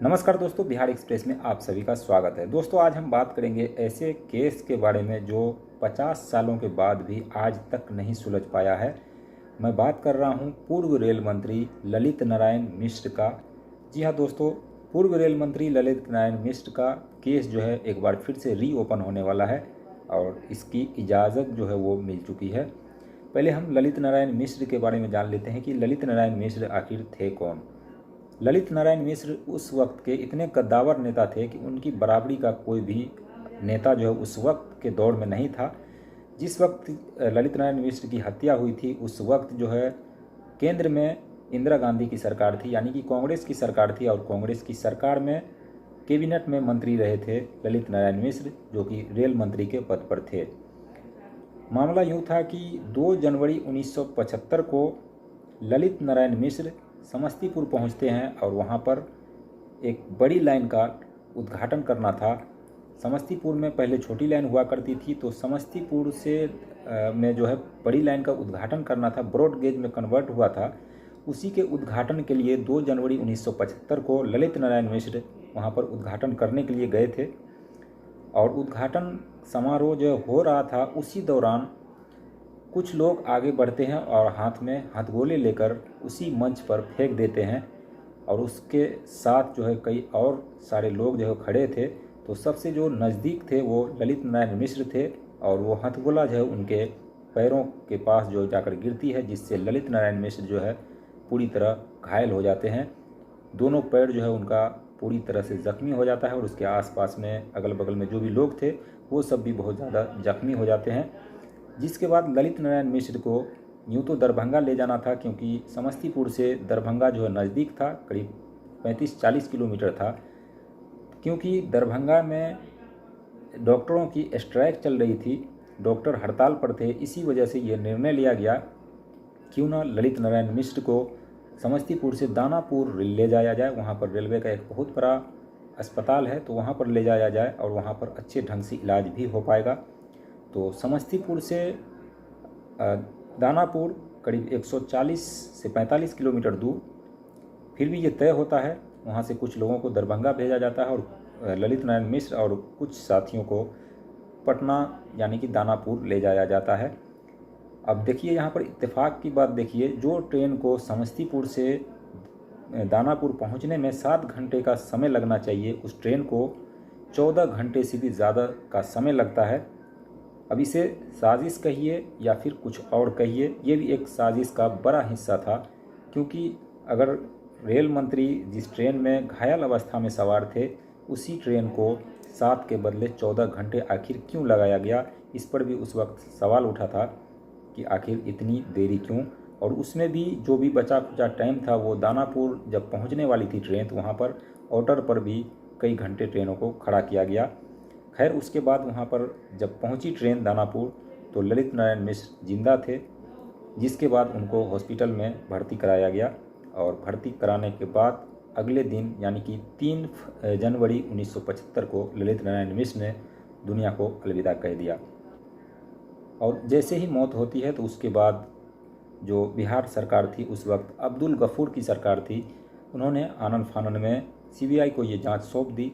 नमस्कार दोस्तों, बिहार एक्सप्रेस में आप सभी का स्वागत है। दोस्तों, आज हम बात करेंगे ऐसे केस के बारे में जो 50 सालों के बाद भी आज तक नहीं सुलझ पाया है। मैं बात कर रहा हूं पूर्व रेल मंत्री ललित नारायण मिश्र का। जी हां दोस्तों, पूर्व रेल मंत्री ललित नारायण मिश्र का केस जो है एक बार फिर से रीओपन होने वाला है और इसकी इजाज़त जो है वो मिल चुकी है। पहले हम ललित नारायण मिश्र के बारे में जान लेते हैं कि ललित नारायण मिश्र आखिर थे कौन। ललित नारायण मिश्र उस वक्त के इतने कद्दावर नेता थे कि उनकी बराबरी का कोई भी नेता जो है उस वक्त के दौर में नहीं था। जिस वक्त ललित नारायण मिश्र की हत्या हुई थी उस वक्त जो है केंद्र में इंदिरा गांधी की सरकार थी, यानी कि कांग्रेस की सरकार थी, और कांग्रेस की सरकार में कैबिनेट में मंत्री रहे थे ललित नारायण मिश्र, जो कि रेल मंत्री के पद पर थे। मामला यूँ था कि 2 जनवरी 1975 को ललित नारायण मिश्र समस्तीपुर पहुंचते हैं और वहां पर एक बड़ी लाइन का उद्घाटन करना था। समस्तीपुर में पहले छोटी लाइन हुआ करती थी, तो समस्तीपुर से में जो है बड़ी लाइन का उद्घाटन करना था, ब्रॉड गेज में कन्वर्ट हुआ था। उसी के उद्घाटन के लिए 2 जनवरी 1975 को ललित नारायण मिश्र वहां पर उद्घाटन करने के लिए गए थे और उद्घाटन समारोह जो हो रहा था उसी दौरान कुछ लोग आगे बढ़ते हैं और हाथ में हथगोले लेकर उसी मंच पर फेंक देते हैं और उसके साथ जो है कई और सारे लोग जो है खड़े थे। तो सबसे जो नज़दीक थे वो ललित नारायण मिश्र थे और वो हथगोला जो है उनके पैरों के पास जो जाकर गिरती है, जिससे ललित नारायण मिश्र जो है पूरी तरह घायल हो जाते हैं। दोनों पैर जो है उनका पूरी तरह से ज़ख्मी हो जाता है और उसके आसपास में अगल बगल में जो भी लोग थे वो सब भी बहुत ज़्यादा ज़ख्मी हो जाते हैं। जिसके बाद ललित नारायण मिश्र को यूँ तो दरभंगा ले जाना था, क्योंकि समस्तीपुर से दरभंगा जो है नज़दीक था, करीब 35-40 किलोमीटर था। क्योंकि दरभंगा में डॉक्टरों की स्ट्राइक चल रही थी, डॉक्टर हड़ताल पर थे, इसी वजह से ये निर्णय लिया गया क्यों ना ललित नारायण मिश्र को समस्तीपुर से दानापुर ले जाया जाए। वहाँ पर रेलवे का एक बहुत बड़ा अस्पताल है, तो वहाँ पर ले जाया जाए और वहाँ पर अच्छे ढंग से इलाज भी हो पाएगा। तो समस्तीपुर से दानापुर करीब 140 से 45 किलोमीटर दूर, फिर भी ये तय होता है। वहाँ से कुछ लोगों को दरभंगा भेजा जाता है और ललित नारायण मिश्र और कुछ साथियों को पटना यानी कि दानापुर ले जाया जाता है। अब देखिए यहाँ पर इत्तेफाक की बात देखिए, जो ट्रेन को समस्तीपुर से दानापुर पहुँचने में 7 घंटे का समय लगना चाहिए, उस ट्रेन को 14 घंटे से भी ज़्यादा का समय लगता है। अब इसे साजिश कहिए या फिर कुछ और कहिए, ये भी एक साजिश का बड़ा हिस्सा था। क्योंकि अगर रेल मंत्री जिस ट्रेन में घायल अवस्था में सवार थे, उसी ट्रेन को 7 के बदले 14 घंटे आखिर क्यों लगाया गया, इस पर भी उस वक्त सवाल उठा था कि आखिर इतनी देरी क्यों। और उसमें भी जो भी बचा खुचा टाइम था, वो दानापुर जब पहुंचने वाली थी ट्रेन, तो वहाँ पर ऑर्डर पर भी कई घंटे ट्रेनों को खड़ा किया गया। खैर, उसके बाद वहाँ पर जब पहुँची ट्रेन दानापुर, तो ललित नारायण मिश्र जिंदा थे, जिसके बाद उनको हॉस्पिटल में भर्ती कराया गया और भर्ती कराने के बाद अगले दिन यानी कि 3 जनवरी 1975 को ललित नारायण मिश्र ने दुनिया को अलविदा कह दिया। और जैसे ही मौत होती है तो उसके बाद जो बिहार सरकार थी, उस वक्त अब्दुल गफूर की सरकार थी, उन्होंने आनन फानन में सीबीआई को ये जांच सौंप दी।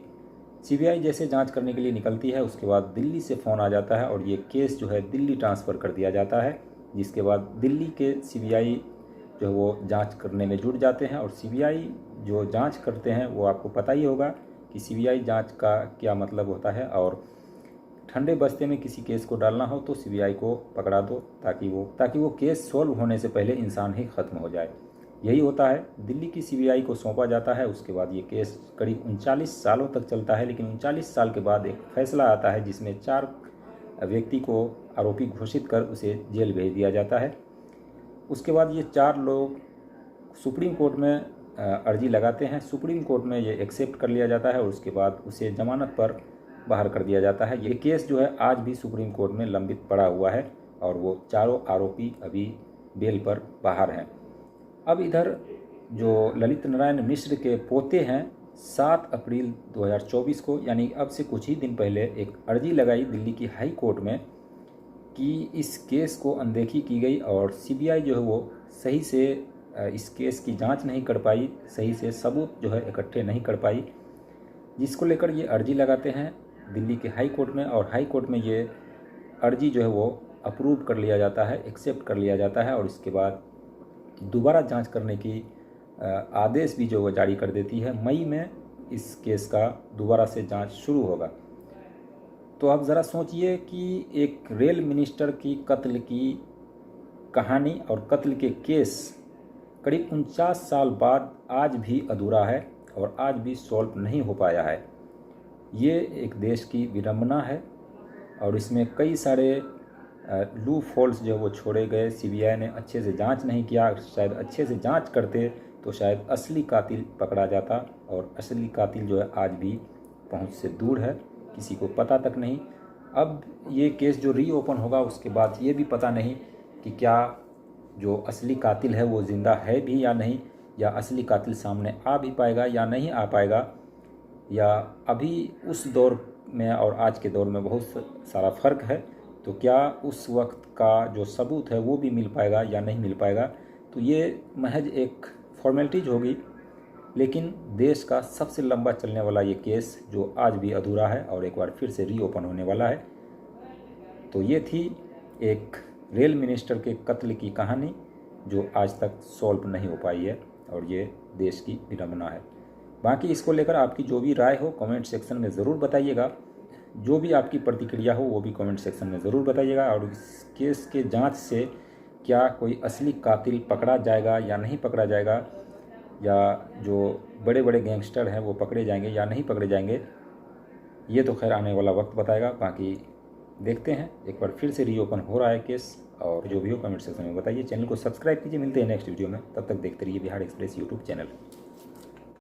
सीबीआई जैसे जांच करने के लिए निकलती है, उसके बाद दिल्ली से फ़ोन आ जाता है और ये केस जो है दिल्ली ट्रांसफ़र कर दिया जाता है। जिसके बाद दिल्ली के सीबीआई जो है वो जांच करने में जुट जाते हैं और सीबीआई जो जांच करते हैं वो आपको पता ही होगा कि सीबीआई जांच का क्या मतलब होता है। और ठंडे बस्ते में किसी केस को डालना हो तो सीबीआई को पकड़ा दो, ताकि वो केस सॉल्व होने से पहले इंसान ही ख़त्म हो जाए। यही होता है। दिल्ली की सीबीआई को सौंपा जाता है। उसके बाद ये केस करीब 39 सालों तक चलता है, लेकिन 39 साल के बाद एक फैसला आता है जिसमें 4 व्यक्ति को आरोपी घोषित कर उसे जेल भेज दिया जाता है। उसके बाद ये 4 लोग सुप्रीम कोर्ट में अर्जी लगाते हैं। सुप्रीम कोर्ट में ये एक्सेप्ट कर लिया जाता है और उसके बाद उसे जमानत पर बाहर कर दिया जाता है। ये केस जो है आज भी सुप्रीम कोर्ट में लंबित पड़ा हुआ है और वो चारों आरोपी अभी बेल पर बाहर हैं। अब इधर जो ललित नारायण मिश्र के पोते हैं, 7 अप्रैल 2024 को, यानी अब से कुछ ही दिन पहले, एक अर्जी लगाई दिल्ली की हाई कोर्ट में कि इस केस को अनदेखी की गई और सीबीआई जो है वो सही से इस केस की जांच नहीं कर पाई, सही से सबूत जो है इकट्ठे नहीं कर पाई, जिसको लेकर ये अर्जी लगाते हैं दिल्ली के हाई कोर्ट में, और हाई कोर्ट में ये अर्जी जो है वो अप्रूव कर लिया जाता है, एक्सेप्ट कर लिया जाता है, और इसके बाद दोबारा जांच करने की आदेश भी जो वो जारी कर देती है। मई में इस केस का दोबारा से जांच शुरू होगा। तो आप ज़रा सोचिए कि एक रेल मिनिस्टर की कत्ल की कहानी और कत्ल के केस करीब 49 साल बाद आज भी अधूरा है और आज भी सॉल्व नहीं हो पाया है। ये एक देश की विडंबना है और इसमें कई सारे लूप होल्स जो वो छोड़े गए। सीबीआई ने अच्छे से जांच नहीं किया, शायद अच्छे से जांच करते तो शायद असली कातिल पकड़ा जाता, और असली कातिल जो है आज भी पहुंच से दूर है, किसी को पता तक नहीं। अब ये केस जो रीओपन होगा उसके बाद ये भी पता नहीं कि क्या जो असली कातिल है वो ज़िंदा है भी या नहीं, या असली कातिल सामने आ भी पाएगा या नहीं आ पाएगा, या अभी उस दौर में और आज के दौर में बहुत सारा फ़र्क है। तो क्या उस वक्त का जो सबूत है वो भी मिल पाएगा या नहीं मिल पाएगा। तो ये महज एक फॉर्मेलिटीज होगी, लेकिन देश का सबसे लंबा चलने वाला ये केस जो आज भी अधूरा है और एक बार फिर से रीओपन होने वाला है। तो ये थी एक रेल मिनिस्टर के कत्ल की कहानी जो आज तक सॉल्व नहीं हो पाई है, और ये देश की विडंबना है। बाकी इसको लेकर आपकी जो भी राय हो कमेंट सेक्शन में ज़रूर बताइएगा। जो भी आपकी प्रतिक्रिया हो वो भी कमेंट सेक्शन में ज़रूर बताइएगा। और इस केस के जांच से क्या कोई असली कातिल पकड़ा जाएगा या नहीं पकड़ा जाएगा, या जो बड़े बड़े गैंगस्टर हैं वो पकड़े जाएंगे या नहीं पकड़े जाएंगे, ये तो खैर आने वाला वक्त बताएगा। बाकी देखते हैं, एक बार फिर से रीओपन हो रहा है केस, और जो भी हो कमेंट सेक्शन में बताइए। चैनल को सब्सक्राइब कीजिए। मिलते हैं नेक्स्ट वीडियो में, तब तक देखते रहिए बिहार एक्सप्रेस यूट्यूब चैनल।